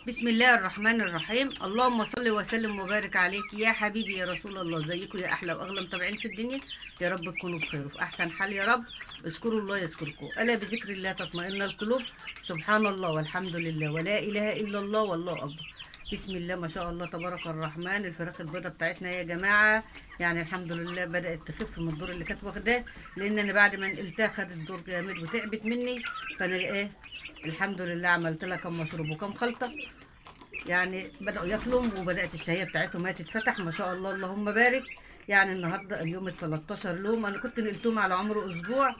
بسم الله الرحمن الرحيم. اللهم صل وسلم وبارك عليك يا حبيبي يا رسول الله. زيكم يا احلى واغلى متابعين في الدنيا، يا رب تكونوا بخير وفي احسن حال يا رب. اذكروا الله يذكركم، الا بذكر الله تطمئن القلوب. سبحان الله والحمد لله ولا اله الا الله والله اكبر. بسم الله ما شاء الله تبارك الرحمن. الفراخ البيضه بتاعتنا يا جماعه يعني الحمد لله بدات تخف من الدور اللي كانت واخداه، لان انا بعد ما نقلتها خدت دور جامد وتعبت مني. فانا الحمد لله عملت لها كم مشروب وكم خلطه، يعني بدأوا ياكلوا وبدأت الشهية بتاعتهم هي تتفتح ما شاء الله اللهم بارك. يعني النهارده اليوم ال 13 يوم، انا كنت نقلتهم على عمره اسبوع،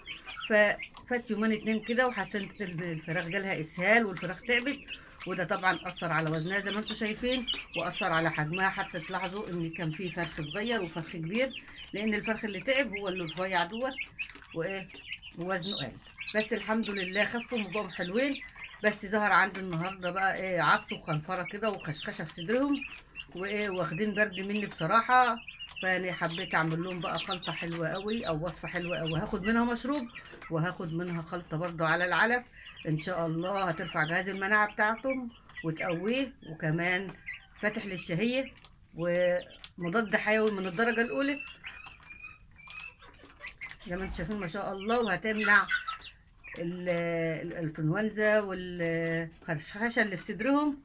ففات يومين اتنين كده وحسنت الفراخ جالها اسهال والفراخ تعبت، وده طبعا اثر على وزنها زي ما انتم شايفين، واثر على حجمها. حتى تلاحظوا ان كان في فرخ صغير وفرخ كبير، لان الفرخ اللي تعب هو اللي رفيع دوت وايه ووزنه قل. بس الحمد لله خفوا وبقوا حلوين. بس ظهر عندي النهارده بقى عطس وخنفره كده وخشخشه في صدرهم، واخدين برد مني بصراحه. فانا حبيت اعمل لهم بقى خلطه حلوه قوي او وصفه حلوه قوي، هاخد منها مشروب وهاخد منها خلطه برضو على العلف. ان شاء الله هترفع جهاز المناعه بتاعتهم وتقويه، وكمان فاتح للشهيه ومضاد حيوي من الدرجه الاولى زي ما انتم شايفين ما شاء الله، وهتمنع الانفلونزا والخرششه اللي في صدرهم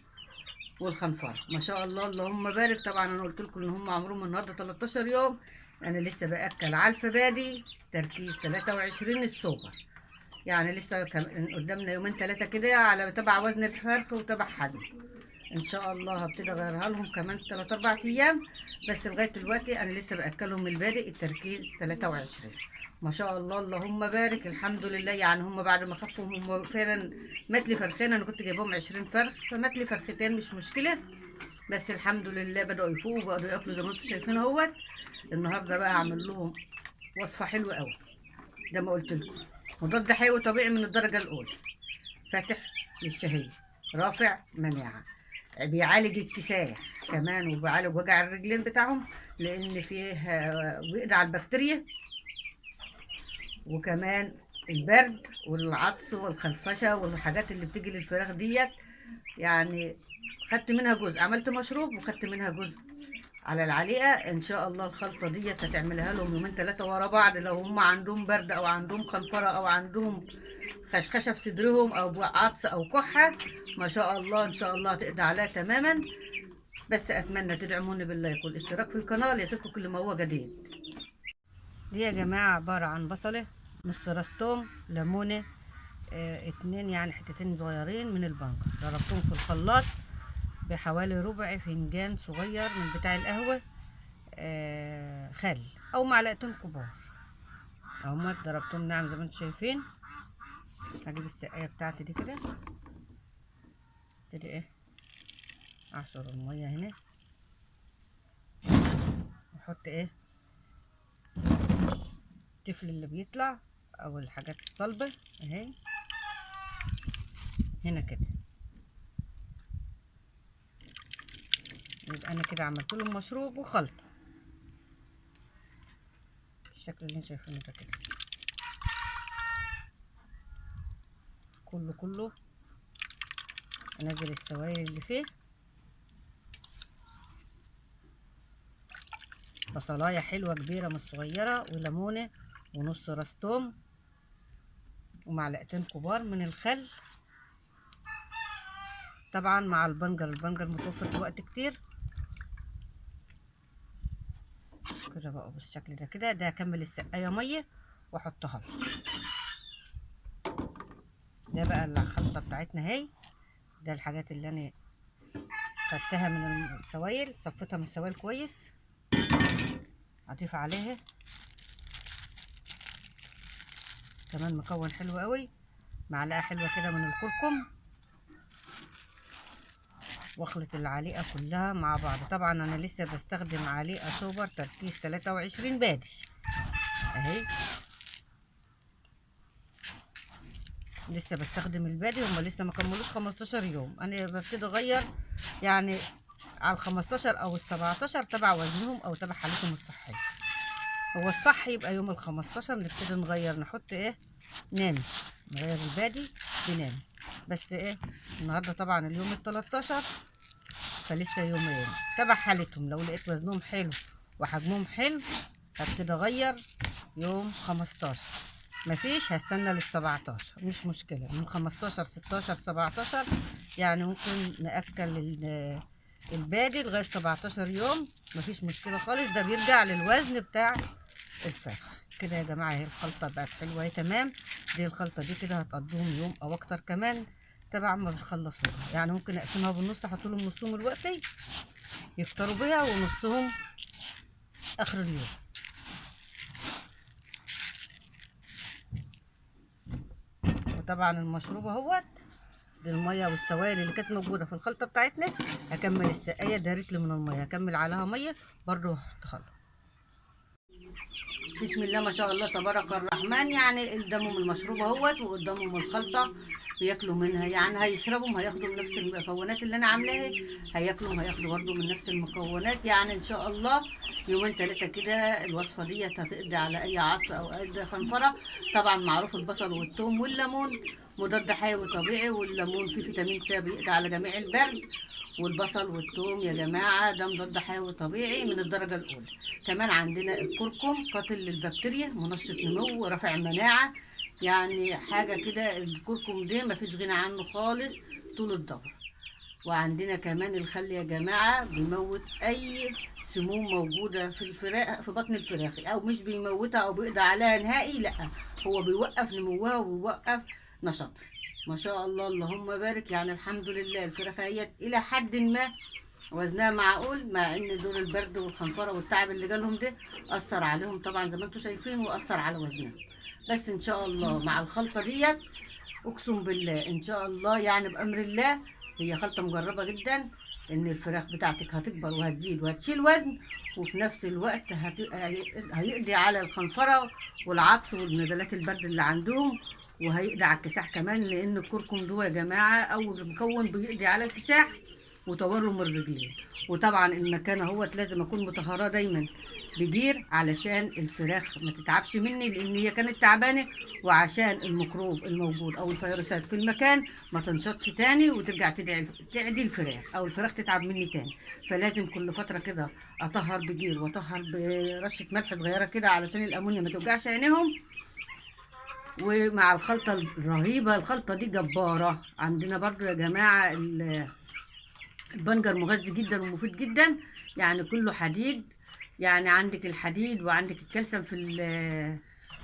والخنفره ما شاء الله اللهم بارك. طبعا انا قلت لكم ان هم عمرهم النهارده 13 يوم. انا لسه باكل على الفبادي تركيز 23 السوبر، يعني لسه قدامنا يومين ثلاثه كده على تبع وزن الفرخ وتبع حجم. ان شاء الله هبتدي اغيرها لهم كمان 3 4 ايام، بس لغايه دلوقتي انا لسه باكلهم البادئ التركيز 23 ما شاء الله اللهم بارك. الحمد لله يعني هم بعد ما خفوا هم فعلا مات لي فرخين، انا كنت جايبهم 20 فرخ فمات لي فرختين مش مشكله، بس الحمد لله بدأوا يفوقوا وبقوا ياكلوا زي ما انتم شايفين اهوت. النهارده بقى هعمل لهم وصفه حلوه قوي زي ما قلت لكم، مضاد حيوي طبيعي من الدرجه الاولى، فاتح للشهيه، رافع مناعه، بيعالج الكساح كمان، وبيعالج وجع الرجلين بتاعهم لان فيه بيقضي على البكتيريا، وكمان البرد والعطس والخرفشه والحاجات اللي بتيجي للفراخ ديت. يعني خدت منها جزء عملت مشروب وخدت منها جزء على العليقه. ان شاء الله الخلطه ديت هتعملها لهم يومين ثلاثه ورا بعض لو هم عندهم برد او عندهم خنفره او عندهم خشخشه في صدرهم او عطس او كحه. ما شاء الله ان شاء الله هتقضي عليها تماما. بس اتمنى تدعموني باللايك والاشتراك في القناه ليصلكم كل ما هو جديد. دي يا جماعه عباره عن بصله، نص راس توم، ليمونه، اتنين يعني حتتين صغيرين من البنجر، ضربتهم في الخلاط بحوالي ربع فنجان صغير من بتاع القهوه خل او معلقتين كبار اهما، ضربتهم ناعم زي ما انتم شايفين. هجيب السقايه بتاعتي دي كده، ابتدي اعصر الميه هنا واحط التفل اللي بيطلع او الحاجات الصلبه اهي هنا كده. يبقى انا كده عملت لهم مشروب وخلطه بالشكل اللي انتم شايفينه ده كده، كله انزل السوائل اللي فيه. بصلايه حلوه كبيره مش صغيره، وليمونه، ونص راس توم، ومعلقتين كبار من الخل، طبعا مع البنجر متوفر في وقت كتير كده بقى بالشكل ده كده. ده هكمل السقايه ميه واحطها. ده بقى الخلطه بتاعتنا اهي، ده الحاجات اللي انا خدتها من السوائل، صفيتها من السوائل كويس. هضيف عليها كمان مكون حلو قوي، معلقه حلوه كده من الكركم، واخلط العليقه كلها مع بعض. طبعا انا لسه بستخدم عليقه سوبر تركيز 23 بادش اهي، لسه بستخدم البادي، هما لسه ما كملوش 15 يوم. انا ببتدي اغير يعني على ال 15 او ال 17 تبع وزنهم او تبع حالتهم الصحيه. هو الصح يبقى يوم ال 15 نبتدي نغير، نحط ناني نغير البادي بنعمل. بس ايه النهارده طبعا اليوم ال13، فلسه يومين. تبع حالتهم، لو لقيت وزنهم حلو وحجمهم حلو هبتدي اغير يوم 15. مفيش هستنى لل17، مش مشكله. من 15 16 17 يعني ممكن ناكل البادي لغايه 17 يوم، مفيش مشكله خالص. ده بيرجع للوزن بتاع الفرخ. كده يا جماعه اهي الخلطه بقت حلوه اهي تمام. دي الخلطه دي كده هتقضيهم يوم او اكتر كمان تبع ما بتخلصوها. يعني ممكن اقسمها بالنص، احط لهم نصهم الوقتي يفطروا بيها ونصهم اخر اليوم. وطبعا المشروب اهوت، دي الميه والسوائل اللي كانت موجوده في الخلطه بتاعتنا. هكمل السقايه دارت لي من الميه، هكمل عليها ميه برضو هحط. بسم الله ما شاء الله تبارك الرحمن. يعني قدامهم المشروب اهوت وقدامهم الخلطه بياكلوا منها. يعني هيشربوا هياخدوا من نفس المكونات اللي انا عاملاها، هياكلوا هياخدوا برضو من نفس المكونات. يعني ان شاء الله يومين ثلاثه كده الوصفه ديت هتقضي على اي عطس او اي خنفره. طبعا معروف البصل والثوم والليمون مضاد حيوي طبيعي، والليمون فيه فيتامين سي بيقضي على جميع البرد، والبصل والثوم يا جماعه ده مضاد حيوي طبيعي من الدرجه الاولى. كمان عندنا الكركم قاتل للبكتيريا، منشط نمو ورافع المناعه. يعني حاجه كده الكركم ده مفيش غنى عنه خالص طول الدهر. وعندنا كمان الخل يا جماعه بيموت اي سموم موجوده في الفراخ في بطن الفراخ، او مش بيموتها او بيقضي عليها نهائي، لا هو بيوقف نموها وبيوقف نشاطها. ما شاء الله اللهم بارك. يعني الحمد لله الفراخ هي الى حد ما وزنها معقول، مع ان دور البرد والخنفره والتعب اللي جالهم ده اثر عليهم طبعا زي ما انتم شايفين، واثر على وزنهم. بس ان شاء الله مع الخلطه ديت اقسم بالله ان شاء الله يعني بامر الله، هي خلطه مجربه جدا، ان الفراخ بتاعتك هتكبر وهتزيد وهتشيل وزن، وفي نفس الوقت هيقضي على الخنفره والعطس والنزلات البرد اللي عندهم، وهيقضي على الكساح كمان. لان الكركم ده يا جماعه اول مكون بيقضي على الكساح وتورم الرجلين. وطبعا المكان اهوت لازم اكون مطهراه دايما بجير علشان الفراخ ما تتعبش مني، لان هي كانت تعبانه، وعشان الميكروب الموجود او الفيروسات في المكان ما تنشطش تاني وترجع تعدي الفراخ، او الفراخ تتعب مني تاني. فلازم كل فتره كده اطهر بجير واطهر برشه ملح صغيره كده علشان الامونيا ما توجعش عينيهم. ومع الخلطه الرهيبه، الخلطه دي جباره. عندنا برضو يا جماعه البنجر مغذي جدا ومفيد جدا، يعني كله حديد. يعني عندك الحديد وعندك الكالسيوم في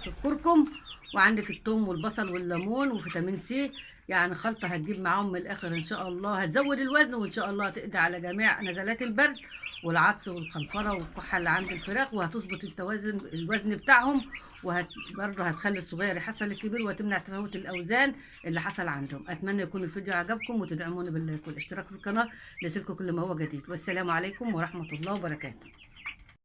الكركم، وعندك الثوم والبصل والليمون وفيتامين سي. يعني خلطة هتجيب معاهم من الآخر إن شاء الله، هتزود الوزن وإن شاء الله هتقضي على جميع نزلات البرد والعطس والخنفرة والكحة اللي عند الفراخ، وهتظبط الوزن بتاعهم، برضه هتخلي الصغير يحصل الكبير، وهتمنع تفاوت الأوزان اللي حصل عندهم. أتمنى يكون الفيديو عجبكم وتدعموني بالاشتراك في القناة ليصلكم كل ما هو جديد. والسلام عليكم ورحمة الله وبركاته.